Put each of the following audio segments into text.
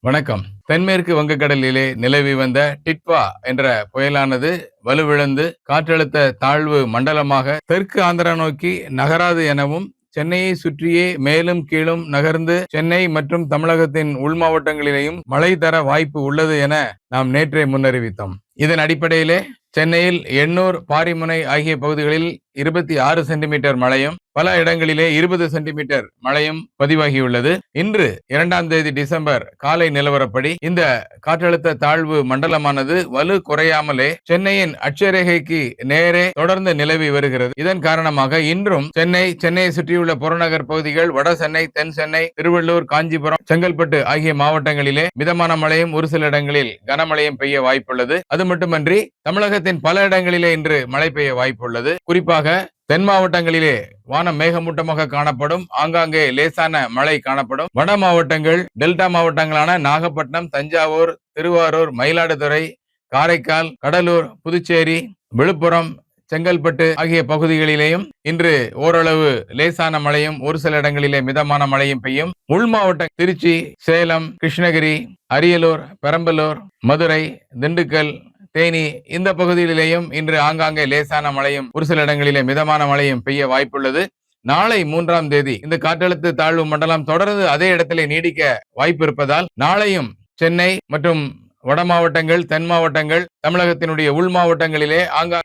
வணக்கம். தென்மேற்கு வங்கக்கடலிலே நிலவி வந்த டிட்வா என்ற புயலானது வலுவிழந்து காற்றழுத்த தாழ்வு மண்டலமாக தெற்கு ஆந்திரா நோக்கி நகராது எனவும், சென்னையை சுற்றியே மேலும் கீழும் நகர்ந்து சென்னை மற்றும் தமிழகத்தின் உள் மாவட்டங்களிலேயும் மழை தர வாய்ப்பு உள்ளது என நாம் நேற்றே முன்னறிவித்தோம். இதன் அடிப்படையிலே சென்னையில் எண்ணூர், பாரிமுனை ஆகிய பகுதிகளில் 26 சென்டிமீட்டர் மழையும், பல இடங்களிலே 20 சென்டிமீட்டர் மழையும் பதிவாகியுள்ளது. இன்று 2ஆம் தேதி டிசம்பர் காலை நிலவரப்படி இந்த காற்றழுத்த தாழ்வு மண்டலமானது வலு குறையாமலே சென்னையின் அட்சரேகைக்கு நேரே தொடர்ந்து நிலவி வருகிறது. இதன் காரணமாக இன்றும் சென்னையை சுற்றியுள்ள புறநகர் பகுதிகள், வட சென்னை, தென் சென்னை, திருவள்ளூர், காஞ்சிபுரம், செங்கல்பட்டு ஆகிய மாவட்டங்களிலே மிதமான மழையும், ஒரு சில இடங்களில் கனமழையும் பெய்ய வாய்ப்புள்ளது. அது மட்டுமன்றி தமிழகத்தின் பல இடங்களிலே இன்று மழை பெய்ய வாய்ப்புள்ளது. குறிப்பாக தென் மாவட்டங்களிலே வானம் மேகமூட்டமாக காணப்படும், ஆங்காங்கே லேசான மழை காணப்படும். வட மாவட்டங்கள், டெல்டா மாவட்டங்களான நாகப்பட்டினம், தஞ்சாவூர், திருவாரூர், மயிலாடுதுறை, காரைக்கால், கடலூர், புதுச்சேரி, விழுப்புரம், செங்கல்பட்டு ஆகிய பகுதிகளிலேயும் இன்று ஓரளவு லேசான மழையும், ஒரு சில இடங்களிலே மிதமான மழையும் பெய்யும். உள் மாவட்ட திருச்சி, சேலம், கிருஷ்ணகிரி, அரியலூர், பெரம்பலூர், மதுரை, திண்டுக்கல், தேனி இந்த பகுதிகளிலேயும் இன்று ஆங்காங்கே லேசான மழையும், ஒரு சில இடங்களிலே மிதமான மழையும் பெய்ய வாய்ப்புள்ளது. நாளை 3ஆம் தேதி இந்த காற்றழுத்த தாழ்வு மண்டலம் தொடர்ந்து அதே இடத்திலே நீடிக்க வாய்ப்பு இருப்பதால் நாளையும் சென்னை மற்றும் வட மாவட்டங்கள், தென் மாவட்டங்கள், தமிழகத்தினுடைய உள் மாவட்டங்களிலே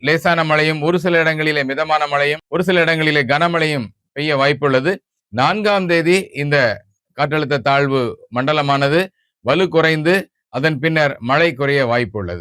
லேசான மழையும், ஒரு சில இடங்களிலே மிதமான மழையும், ஒரு சில இடங்களிலே கனமழையும் பெய்ய வாய்ப்புள்ளது. 4ஆம் தேதி இந்த காற்றழுத்த தாழ்வு மண்டலமானது வலு குறைந்து அதன் பின்னர் மழை குறைய வாய்ப்புள்ளது.